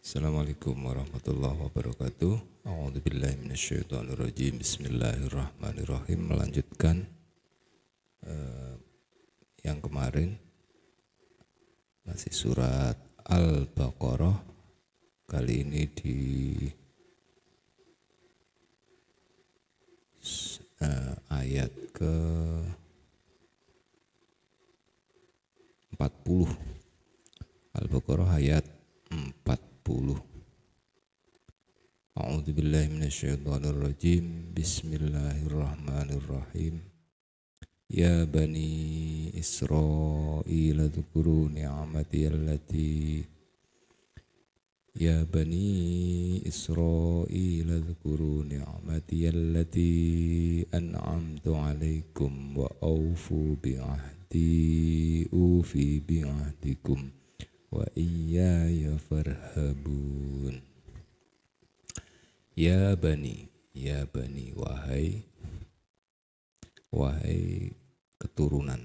Assalamualaikum warahmatullahi wabarakatuh. A'udzubillahi minasyaitonirrajim. Bismillahirrahmanirrahim. Melanjutkan yang kemarin, masih surat Al-Baqarah. Kali ini di ayat ke 40. Al-Baqarah ayat 40. A'udzubillahi minasyaitonirrajim. Bismillahirrahmanirrahim. Ya bani Israil dzkuru ni'mati allati Ya bani Israil dzkuru ni'mati allati an'amtu 'alaikum wa aufu bi'ahdi ufi bi'ahdikum wa iyaya farhabun. Ya bani, wahai keturunan.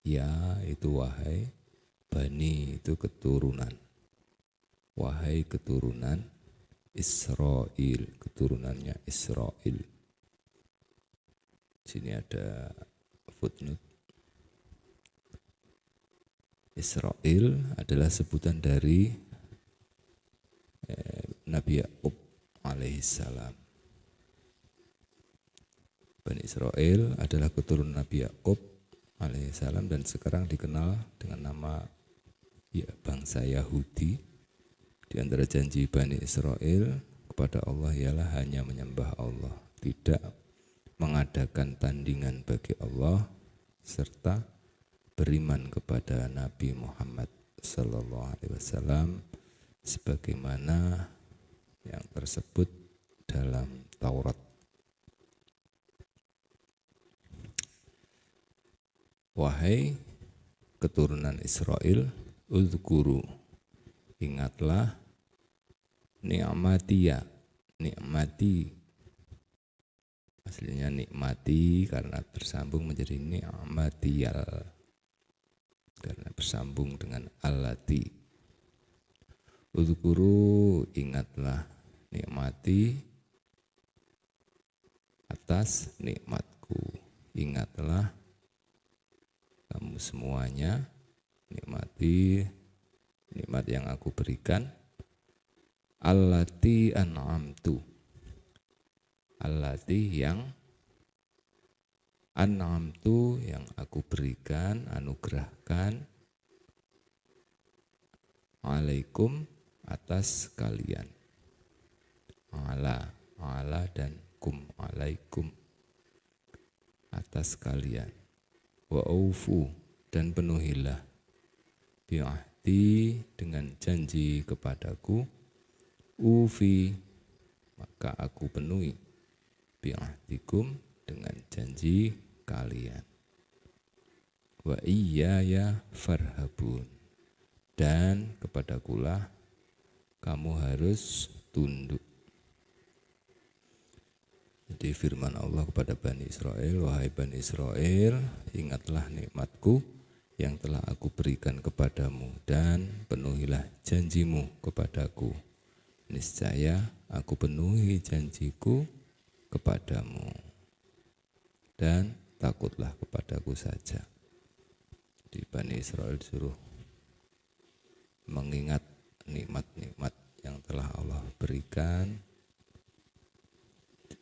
Ya itu wahai, bani itu keturunan. Wahai keturunan Israel, keturunannya Israel. Sini ada footnote. Israel adalah sebutan dari Nabi Yakub alaihissalam. Bani Israel adalah keturunan Nabi Yakub alaihissalam dan sekarang dikenal dengan nama bangsa Yahudi. Di antara janji Bani Israel kepada Allah ialah hanya menyembah Allah, tidak mengadakan tandingan bagi Allah, serta beriman kepada Nabi Muhammad sallallahu alaihi wasallam sebagaimana yang tersebut dalam Taurat. Wahai keturunan Israel, uzkuru, ingatlah ni'matiya, nikmati, aslinya nikmati karena tersambung menjadi ni'matiyal, karena bersambung dengan allati. Uzkuru, ingatlah, nikmati atas nikmatku, ingatlah kamu semuanya, nikmati nikmat yang aku berikan. Allati an'amtu, allati yang an'amtu, yang aku berikan, anugerahkan, alaikum, atas kalian. Ala dan kum, alaikum, atas kalian. Wa aufu, dan penuhilah, bi'ahdi, dengan janji kepadaku, ufi, maka aku penuhi, bi'ahdikum, dengan janji kalian. Wa iyaya farhabun, dan kepadakulah kamu harus tunduk. Jadi firman Allah kepada Bani Israel, wahai Bani Israel, ingatlah nikmatku yang telah aku berikan kepadamu dan penuhilah janjimu kepadaku. Niscaya aku penuhi janjiku kepadamu dan takutlah kepadaku saja. Di Bani Israel disuruh mengingat nikmat-nikmat yang telah Allah berikan,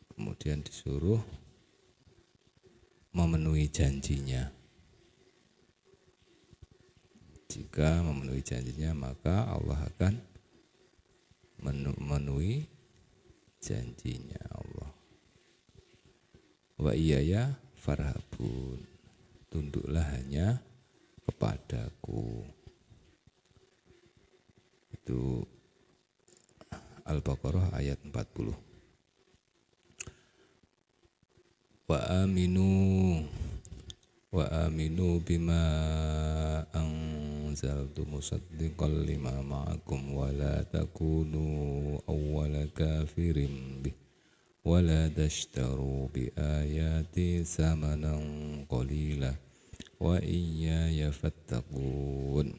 kemudian disuruh memenuhi janjinya. Jika memenuhi janjinya, maka Allah akan memenuhi janjinya Allah. Wa iyaya farhabun, tunduklah hanya kepadaku. Itu Al-Baqarah ayat 40. Wa aminu bima anzaltu musaddiqan lima ma'akum wa la takunu awwala kafirin bih wa la tashtaru bi ayati samanan qalila wa iyaya fattaqun.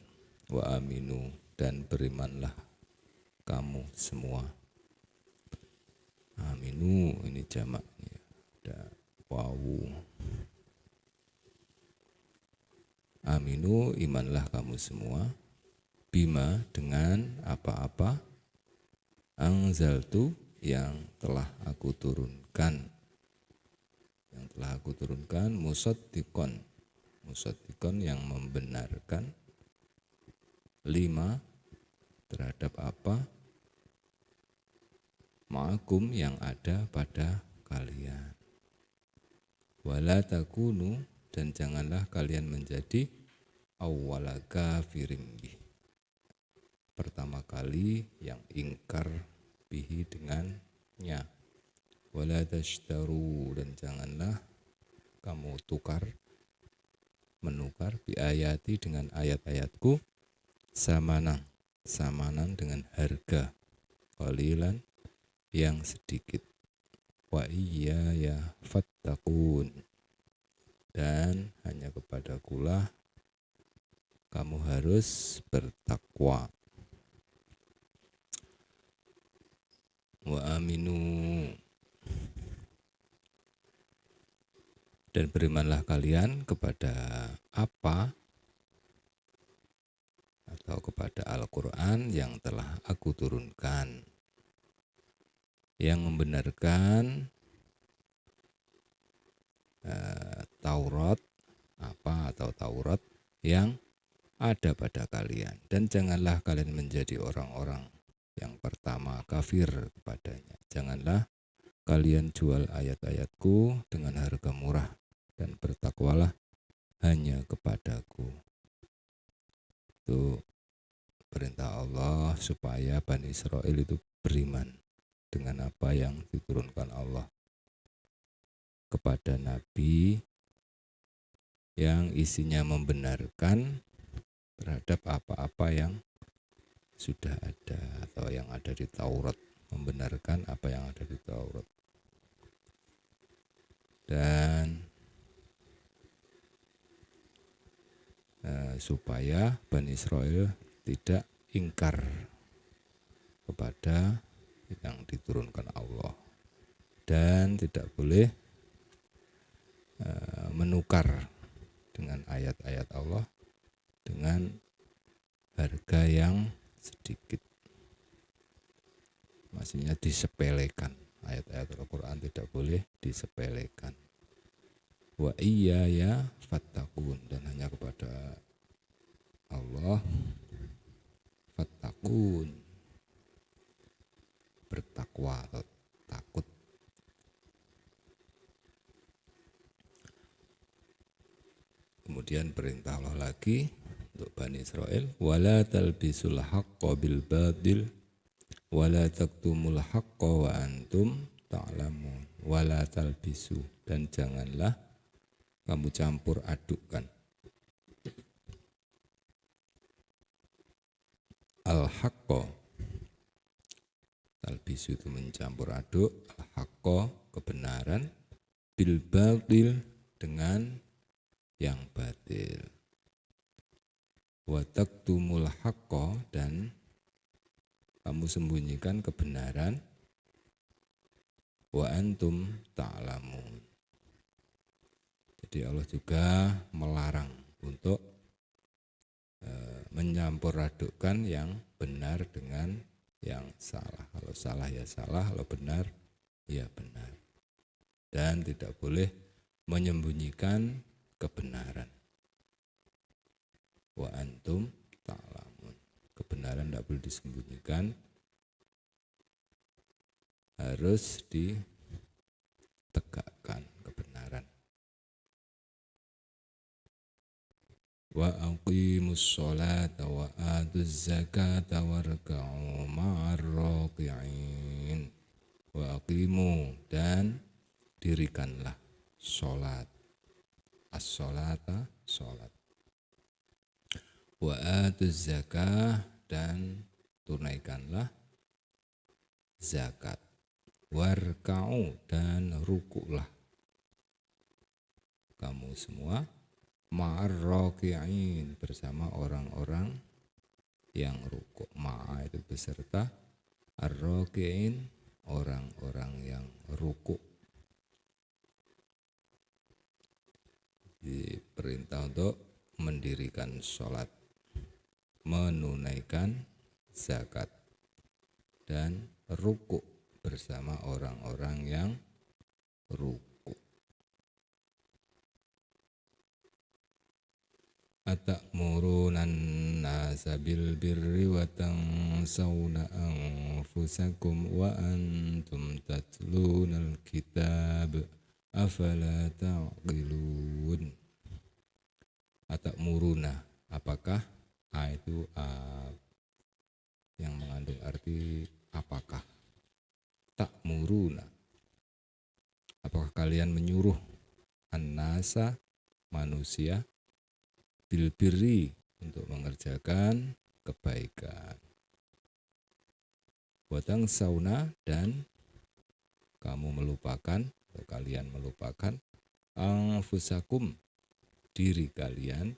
Wa aminu, dan berimanlah kamu semua. Aminu ini jamaknya, ada wawu. Aminu imanlah kamu semua, bima dengan apa-apa, anzaltu yang telah aku turunkan. Yang telah aku turunkan, musaddiqon yang membenarkan, lima terhadap apa, ma'akum yang ada pada kalian. Wala takunu dan janganlah kalian menjadi awwala kafirin bih, pertama kali yang ingkar bihi dengannya. Wala tashtaru dan janganlah kamu menukar bi ayati dengan ayat-ayatku, samanan dengan harga, qalilan yang sedikit, wa iyaya fattaqun dan hanya kepadakulah kamu harus bertakwa. Wa aminu dan berimanlah kalian kepada apa atau kepada Al-Quran yang telah aku turunkan, yang membenarkan Taurat atau Taurat yang ada pada kalian, dan janganlah kalian menjadi orang-orang yang pertama kafir kepadanya. Janganlah kalian jual ayat-ayatku dengan harga murah, dan bertakwalah hanya kepadaku. Itu perintah Allah supaya Bani Israel itu beriman dengan apa yang diturunkan Allah kepada Nabi, yang isinya membenarkan terhadap apa-apa yang sudah ada atau yang ada di Taurat, membenarkan apa yang ada di Taurat. Dan supaya Bani Israel tidak ingkar kepada yang diturunkan Allah, dan tidak boleh menukar dengan ayat-ayat Allah dengan harga yang sedikit. Maksudnya disepelekan, ayat-ayat Al-Quran tidak boleh disepelekan. Wa iyaya fattaqun dan hanya kepada Allah fattaqun, bertakwa atau takut. Kemudian perintah Allah lagi untuk Bani Israel, wala talbisul haqqa bil batil wala taktumul haqqa wa antum ta'lamun. Wala talbisu dan janganlah kamu campur adukkan al-haqqa, talbisu itu mencampur aduk, al-haqqa kebenaran, bil batil dengan yang batil, wa taktumul haqqa dan kamu sembunyikan kebenaran, wa antum ta'lamun. Jadi Allah juga melarang untuk mencampur adukkan yang benar dengan yang salah. Kalau salah ya salah, kalau benar ya benar. Dan tidak boleh menyembunyikan kebenaran. Wa antum ta'lamun. Kebenaran tidak boleh disembunyikan, harus ditegakkan kebenaran. Wa aqimus sholata wa atuz zakata warka'u ma'ar raki'in. Wa aqimu dan dirikanlah sholat, as-sholata sholat, wa atuz zakah dan tunaikanlah zakat, warka'u dan rukuklah kamu semua, ma'ar raki'in bersama orang-orang yang rukuk. Ma'a itu beserta, Ar-raki'in, orang-orang yang rukuk. Diperintah untuk mendirikan sholat, menunaikan zakat, dan rukuk bersama orang-orang yang rukuk. Atamuruna an-nasa bil birri wa tansawna anfusakum wa antum tatlunal kitab afala ta'qilun. Atamuruna, apakah itu yang mengandung arti apakah. Ta'muruna, apakah kalian menyuruh an-nasa, manusia, bil birri, untuk mengerjakan kebaikan, watang sauna, dan kamu melupakan, atau kalian melupakan, anfusakum, diri kalian,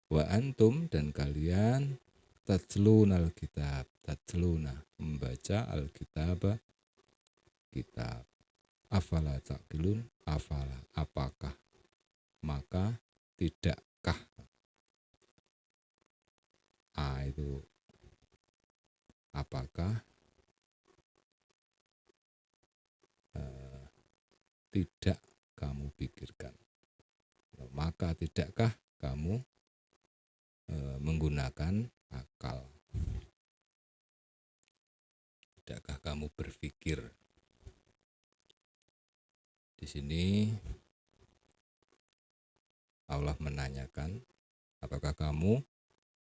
wa antum, dan kalian, tatluna al-kitab, tatluna, membaca al-kitab, kitab, afala taqilun, afala, apakah, maka tidakkah. Itu apakah, tidak kamu pikirkan, maka tidakkah kamu menggunakan akal, tidakkah kamu berpikir. Di sini Allah menanyakan, apakah kamu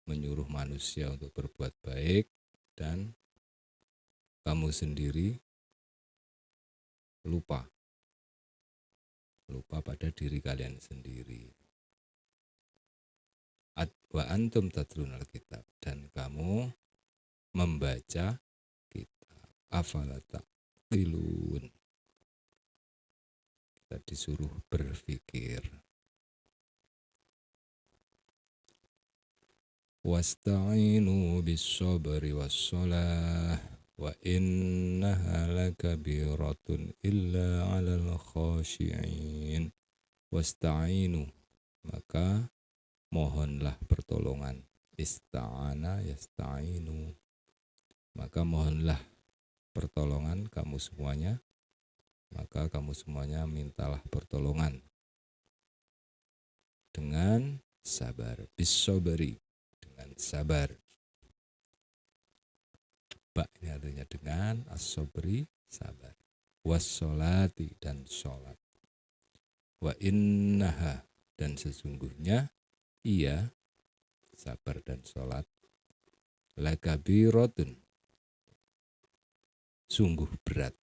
menyuruh manusia untuk berbuat baik dan kamu sendiri lupa pada diri kalian sendiri. Wa antum tatlunal kitab, dan kamu membaca kitab, afala taqilun, kita disuruh berpikir. Wasta'inu bis-sabri was-shalah wa innaha lakabiratun illa 'alal khashi'in. Wasta'inu, maka mohonlah pertolongan. Ista'ana yasta'inu, maka mohonlah pertolongan kamu semuanya, maka kamu semuanya mintalah pertolongan dengan sabar, bis-sabri, dengan sabar. Ba ini artinya dengan, as-sabri, sabar, was-sholati, dan sholat, wa innaha, dan sesungguhnya ia, sabar dan sholat, lakabiratun, sungguh berat.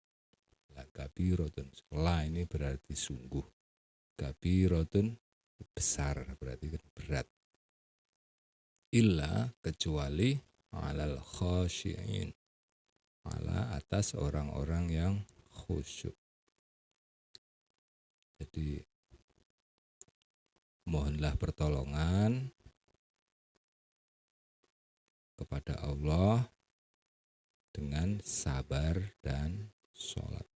Lakabiratun, la ini berarti sungguh, kabiratun besar, berarti berat. Illa, kecuali, alal khashi'in, ala, atas orang-orang yang khusyuk. Jadi mohonlah pertolongan kepada Allah dengan sabar dan sholat.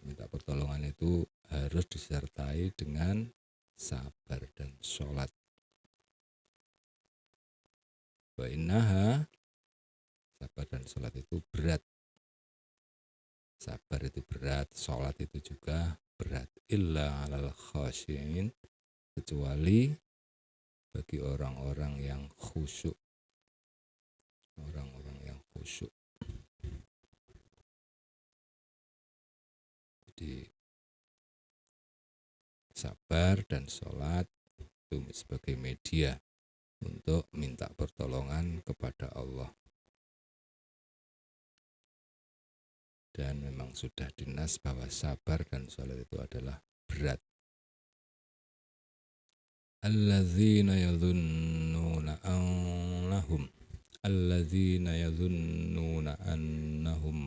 Minta pertolongan itu harus disertai dengan sabar dan sholat. Wa innaha, sabar dan sholat itu berat. Sabar itu berat, sholat itu juga berat. Illa 'alal khashi'in, kecuali bagi orang-orang yang khusyuk. Orang-orang yang khusyuk. Jadi sabar dan sholat itu sebagai media untuk minta pertolongan kepada Allah. Dan memang sudah dinas bahwa sabar dan sholat itu adalah berat. Alladzina yadhunnuna annahum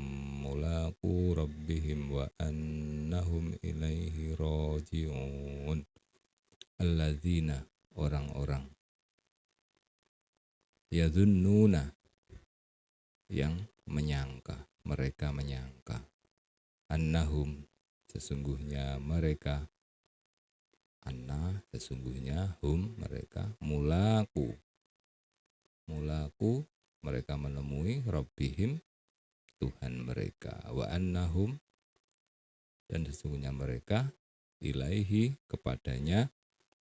mulaqu rabbihim wa annahum ilaihi raji'un. Alladzina, orang-orang yadhunnuna yang menyangka, mereka menyangka, annahum sesungguhnya mereka, anna sesungguhnya hum mereka, mulaku mereka menemui rabbihim Tuhan mereka, wa annahum dan sesungguhnya mereka ilaihi kepadanya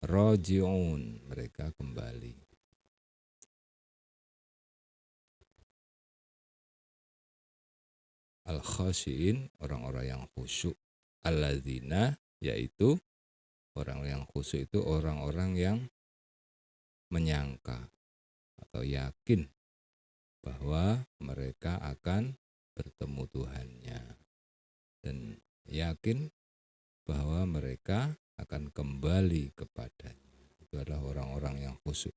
raji'un mereka kembali. Al-khasyiin orang-orang yang khusyuk, alladzina yaitu orang yang khusyuk itu orang-orang yang menyangka atau yakin bahwa mereka akan bertemu Tuhannya dan yakin bahwa mereka akan kembali kepadanya. Itu adalah orang-orang yang khusyuk.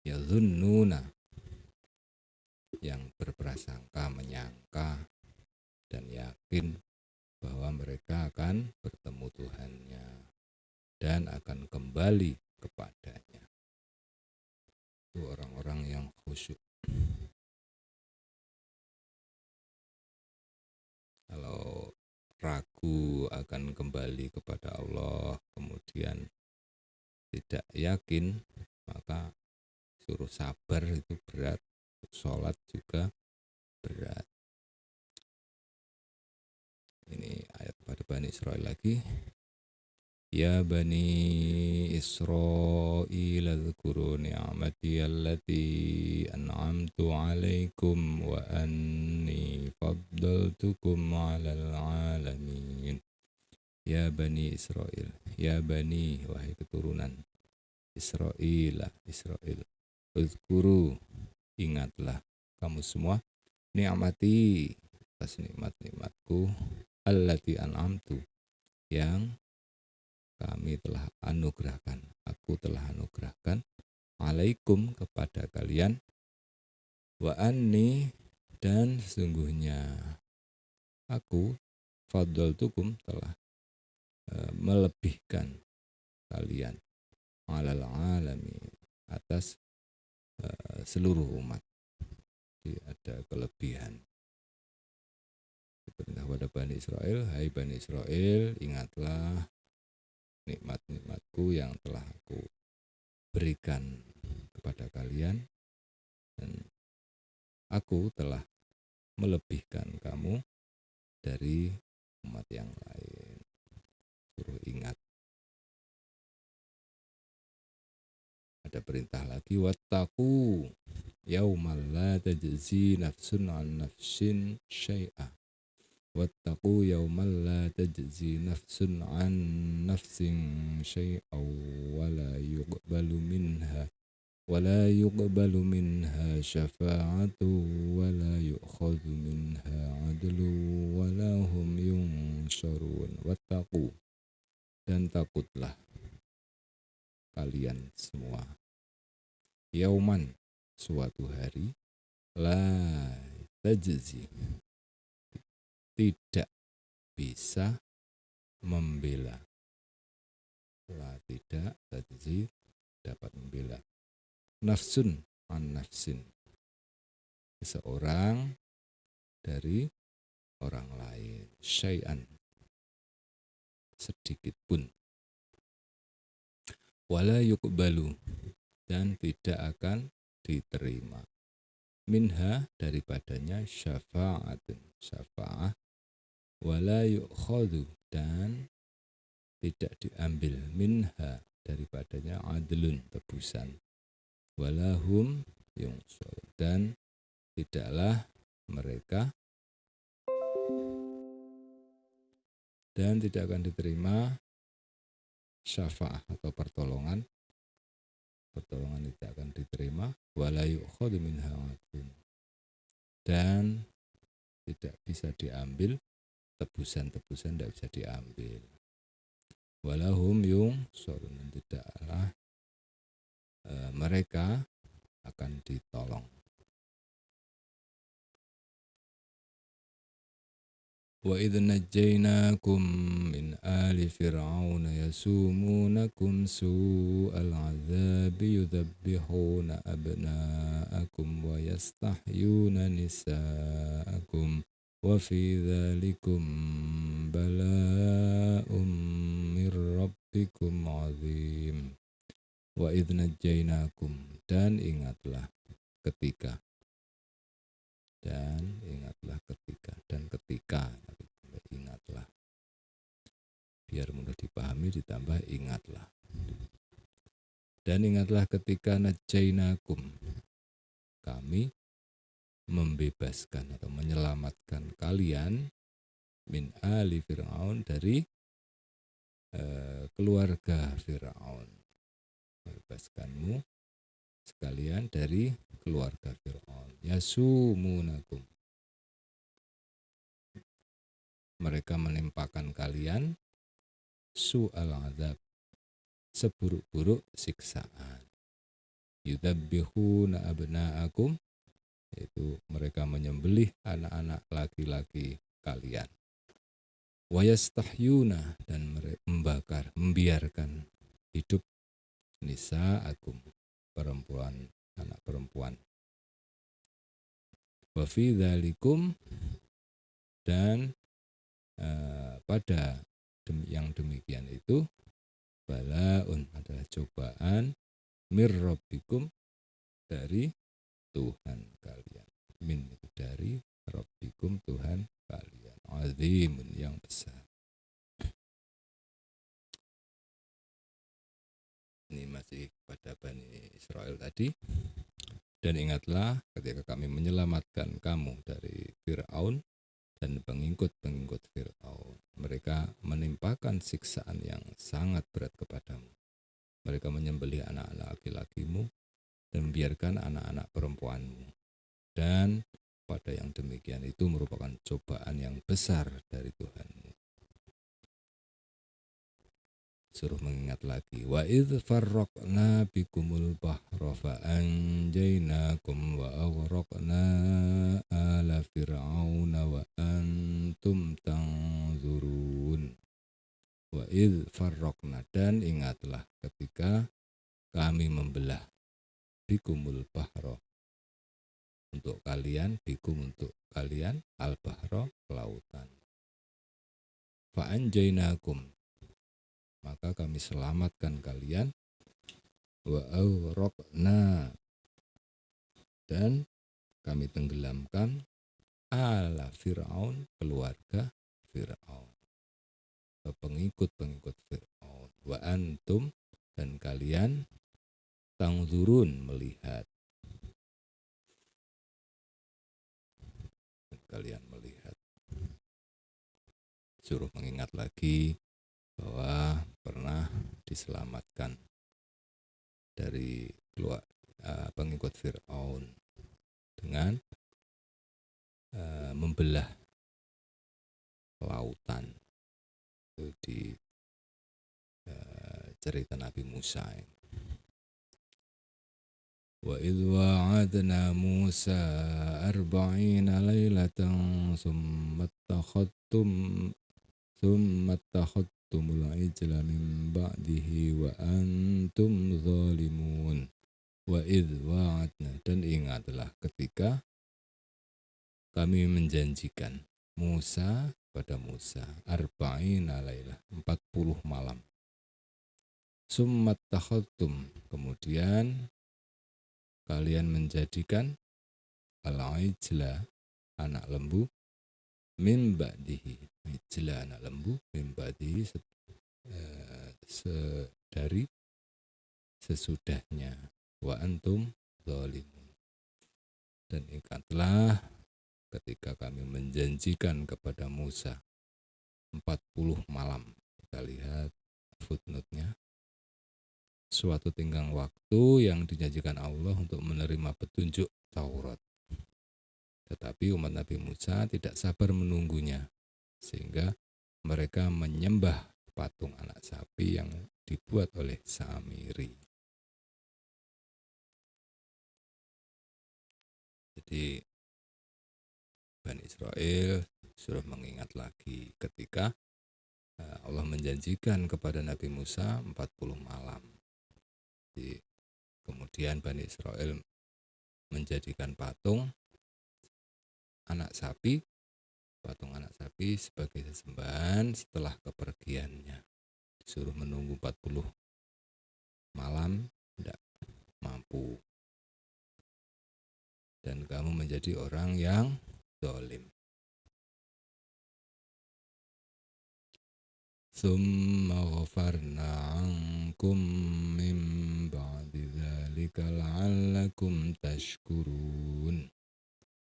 Yadhunnuna yang berprasangka, menyangka dan yakin bahwa mereka akan bertemu Tuhannya dan akan kembali kepadanya. Itu orang-orang yang khusyuk. Kalau ragu akan kembali kepada Allah, kemudian tidak yakin, maka suruh sabar itu berat, sholat juga berat. Ini ayat pada Bani Israil lagi. Ya Bani Israil adhkuru ni'mati allati an'amtu alaikum wa anni faddaltukum 'alal 'alamin. Ya Bani Israil, ya Bani wahai keturunan Israil, adhkuru ingatlah kamu semua ni'mati atas nikmat-nikmatku allati an'amtu yang kami telah anugerahkan, aku telah anugerahkan alaikum kepada kalian, wa anni dan sesungguhnya aku faddaltukum telah melebihkan kalian alal alamin atas seluruh umat. Jadi ada kelebihan. Perintah pada Bani Israil, hai Bani Israil, ingatlah nikmat-nikmatku yang telah aku berikan kepada kalian dan aku telah melebihkan kamu dari umat yang lain. Suruh ingat. Ada perintah lagi, wattaqu yaumal la tajzi nafsun an nafsin syai'a. Wattaqu yaumal la tajzi nafsun an nafsin syai'aw wala yuqbalu minha syafa'atu wala yu'khadhu minha 'adlu wala hum yunsharun. Wattaqu dan takutlah kalian semua yauman suatu hari la tajzi tidak bisa membela, tidak tajzi dapat membela, nafsun an nafsin seseorang dari orang lain, syai'an sedikit pun, wala yuqbalu dan tidak akan diterima, minha daripadanya syafa'atun syafa'ah, wala yu'khadhu dan tidak diambil, minha daripadanya adlun tebusan, wala hum yunsharun dan tidaklah mereka dan tidak akan diterima syafa'ah atau pertolongan tidak akan diterima, wala yu'khadhu minha adlun dan tidak bisa diambil tebusan tidak bisa diambil, walahum yunsharun tidaklah mereka akan ditolong. وإذ نجيناكم من آل فرعون يسومونكم سوء العذاب يذبحون أبناءكم ويستحيون نساءكم وفي ذلكم بلاء من ربكم عظيم. وإذ نجيناkum, dan ingatlah ketika ingatlah, biar mudah dipahami ditambah ingatlah. Dan ingatlah ketika najainakum, kami membebaskan atau menyelamatkan kalian min ali Fir'aun, dari keluarga Fir'aun, membebaskanmu sekalian dari keluarga Fir'aun. Yasumunakum, mereka menimpakan kalian su'al azab, seburuk-buruk siksaan. Yudabbihuna abna'akum, yaitu mereka menyembelih anak-anak laki-laki kalian. Wayastahyuna, dan membakar, membiarkan hidup nisa'akum, perempuan, anak perempuan. Wa fi dzalikum, dan pada yang demikian itu balaun, adalah cobaan, mir rabbikum, dari Tuhan kalian. Min itu dari, rabbikum Tuhan kalian. Azimun, yang besar. Ini masih pada Bani Israel tadi. Dan ingatlah ketika kami menyelamatkan kamu dari Fir'aun dan pengikut-pengikut Fir'aun. Mereka menimpakan siksaan yang sangat berat kepadamu. Mereka menyembelih anak-anak laki-lakimu dan membiarkan anak-anak perempuanmu. Dan pada yang demikian itu merupakan cobaan yang besar dari Tuhanmu. Suruh mengingat lagi. Wa idh farraqna bikumul bahra fa anjaynakum wa aghraqna ala fir'auna wa antum tanzurun. Wa idh farraqna, dan ingatlah ketika kami membelah bikumul bahra, untuk kalian, bikum untuk kalian, al bahra, lautan. Fa anjaynakum, maka kami selamatkan kalian, wa aghraqna, dan kami tenggelamkan ala Fir'aun, keluarga Fir'aun, pengikut-pengikut Fir'aun. Wa antum, dan kalian tangzurun, melihat. Kalian melihat. Suruh mengingat lagi bahwa pernah diselamatkan dari pengikut Fir'aun dengan membelah lautan. Itu di cerita Nabi Musa. Wa idh wa'adna Musa 40 lailatan summa attakhadtumul ijla min ba'dihi wa antum zalimun. Wa idh wa'adna, dan ingatlah ketika kami menjanjikan Musa, pada Musa, 40 lailah, 40 malam. Summa attakhadtum, kemudian kalian menjadikan al-ijla, anak lembu, min ba'dihi, ijla, anak lembu, min ba'dihi, dari sesudahnya, wa antum zalimun. Dan ingatlah ketika kami menjanjikan kepada Musa 40 malam. Kita lihat footnote-nya. Suatu tenggang waktu yang dijanjikan Allah untuk menerima petunjuk Taurat. Tetapi umat Nabi Musa tidak sabar menunggunya, sehingga mereka menyembah patung anak sapi yang dibuat oleh Samiri. Jadi Bani Israel Suruh mengingat lagi ketika Allah menjanjikan kepada Nabi Musa 40 malam. Jadi, kemudian Bani Israel menjadikan patung anak sapi sebagai sesembahan setelah kepergiannya. Disuruh menunggu 40 malam, tidak mampu. Dan kamu menjadi orang yang zalim. Tsumma ghafarna ankum min ba'di dzalika la'allakum tashkurun.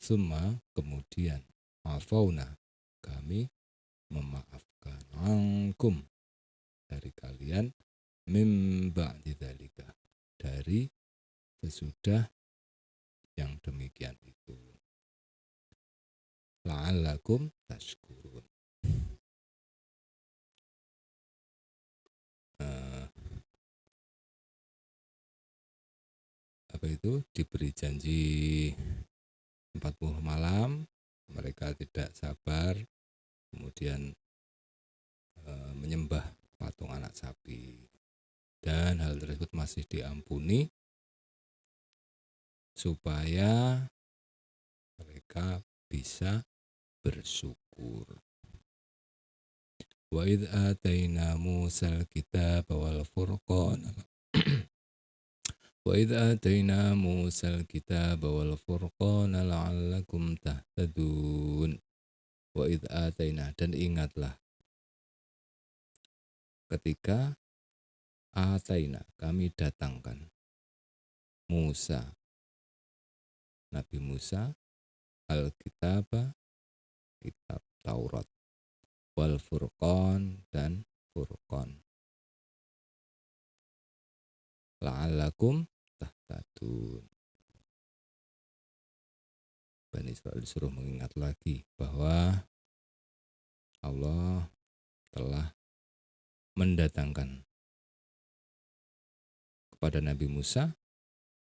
Tsumma kemudian afauna kami memaafkan ankum dari kalian min ba'di dzalika dari sesudah yang demikian itu. La'allakum tashkurun. Apa itu? Diberi janji 40 malam, mereka tidak sabar, kemudian menyembah patung anak sapi. Dan hal tersebut masih diampuni supaya mereka bisa bersyukur. Wa idh ataina Musal kitaba wal furqana Wa idh ataina Musal kitaba wal furqana la'allakum tahtadun. Wa idh ataina, dan ingatlah ketika ataina kami datangkan Musa, Nabi Musa, al-kitaba kitab Taurat, wal furqan dan furqan, la'allakum tahtadun. Bani Israil disuruh mengingat lagi bahwa Allah telah mendatangkan kepada Nabi Musa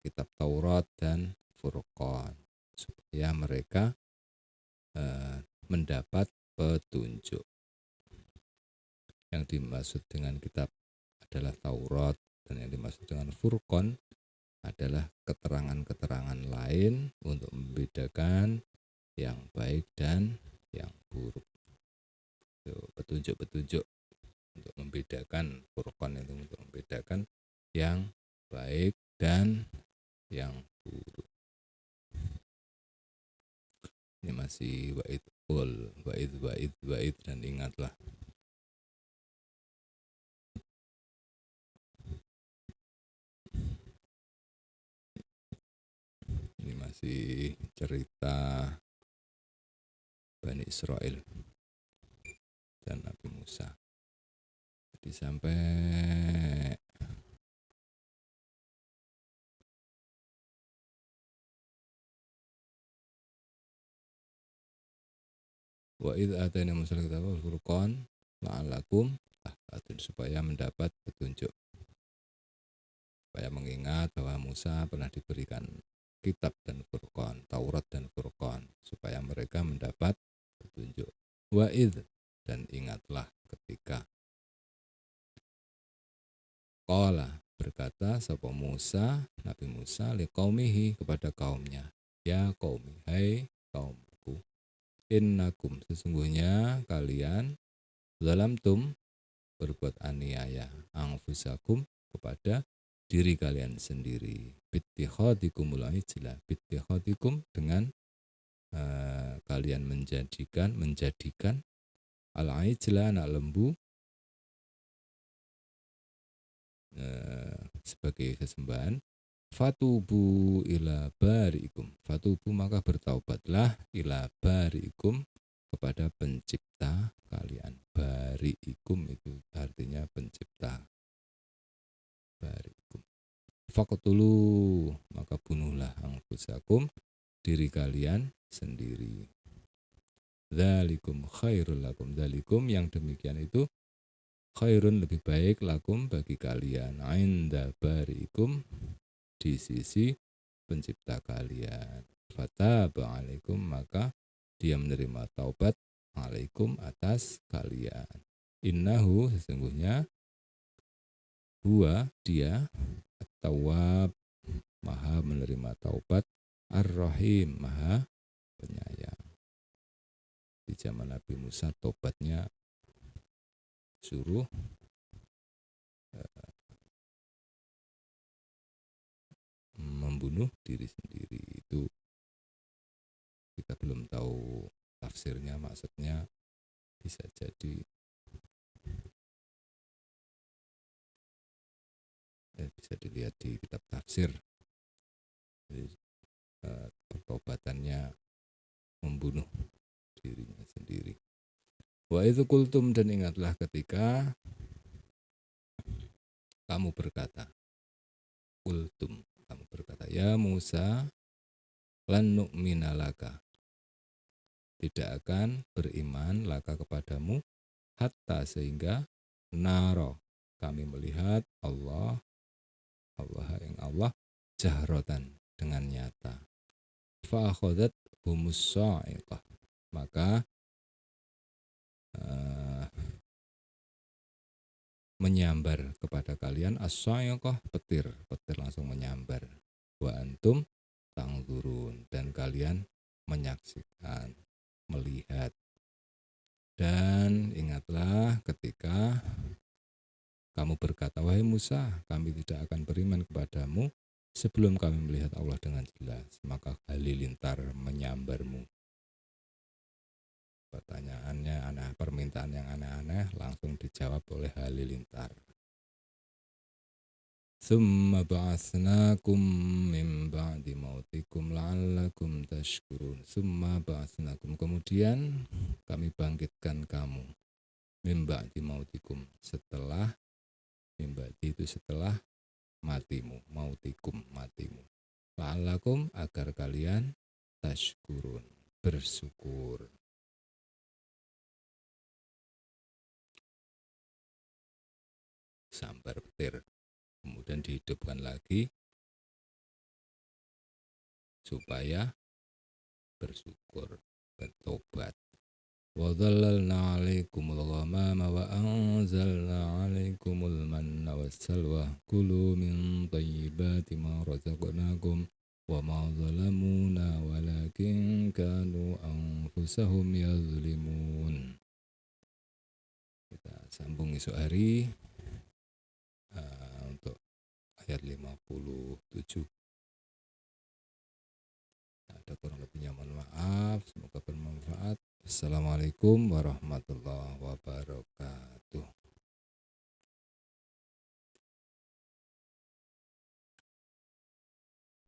kitab Taurat dan Furqan supaya mereka mendapat petunjuk. Yang dimaksud dengan kitab adalah Taurat, dan yang dimaksud dengan Furqan adalah keterangan-keterangan lain untuk membedakan yang baik dan yang buruk. Petunjuk-petunjuk untuk membedakan, Furqan itu untuk membedakan yang baik dan yang buruk. Ini masih wa'id dan ingatlah. Ini masih cerita Bani Israel dan Nabi Musa. Jadi sampai wa idz atayna Musa al-kitaba wal furqan la'allakum tahtadun, supaya mendapat petunjuk, supaya mengingat bahwa Musa pernah diberikan kitab dan Furqan, Taurat dan Furqan, supaya mereka mendapat petunjuk. Wa idz, dan ingatlah ketika qala, berkata sapa Musa, Nabi Musa, liqaumihi, kepada kaumnya, ya qaumi, hai kaumku, innakum, sesungguhnya kalian, zalamtum, berbuat aniaya, anfusakum, kepada diri kalian sendiri, bittikhadikumul ijla, bittikhadikum, dengan kalian menjadikan al-ijla, anak lembu, sebagai sesembahan. Fatubu ila bariikum, fatubu, maka bertaubatlah, ila bariikum, kepada pencipta kalian. Bariikum itu artinya pencipta. Bariikum. Faqtulu, maka bunuhlah, anfusakum, diri kalian sendiri. Dzalikum khairul lakum, dzalikum, yang demikian itu, khairun, lebih baik, lakum, bagi kalian, inda bariikum, di sisi pencipta kalian. Fataba alaikum, maka dia menerima taubat alaikum atas kalian. Innahu sesungguhnya huwa dia at-tawwab maha menerima taubat, ar-rahim maha penyayang. Di zaman Nabi Musa taubatnya suruh membunuh diri sendiri. Itu kita belum tahu tafsirnya, maksudnya bisa jadi bisa dilihat di kitab tafsir. Jadi, pertobatannya membunuh dirinya sendiri. Wa idzu qultum, dan ingatlah ketika kamu berkata, qultum, kamu berkata, ya Musa, lan nu'mina laka, tidak akan beriman laka kepadamu, hatta sehingga naro, kami melihat Allah yang Allah jahratan dengan nyata. Fa akhadat humus sa'iqah, maka menyambar kepada kalian as-sa'iqah, petir langsung menyambar. Wa antum tangzurun, dan kalian menyaksikan, melihat. Dan ingatlah ketika kamu berkata, wahai Musa, kami tidak akan beriman kepadamu sebelum kami melihat Allah dengan jelas. Maka halilintar menyambarmu. Pertanyaannya aneh, permintaan yang aneh-aneh langsung dijawab oleh halilintar. Tsumma ba'atsnakum min ba'di mautikum la'allakum tashkurun. Tsumma ba'atsnakum, kemudian kami bangkitkan kamu, min ba'di mautikum, setelah, min ba'di itu setelah matimu, mautikum matimu, la'allakum agar kalian tashkurun bersyukur. Sambar petir kemudian dihidupkan lagi supaya bersyukur, bertobat. Wa dhallalna 'alaikumul ghamama wa anzalna 'alaikumul manna wassalwa kulu min thayyibati ma razaqnakum wa ma zalamuna walakin kanu anfusahum yazlimun. Kita sambung esok hari untuk ayat 57. Ada kurang lebihnya mohon maaf, semoga bermanfaat. Assalamualaikum warahmatullahi wabarakatuh.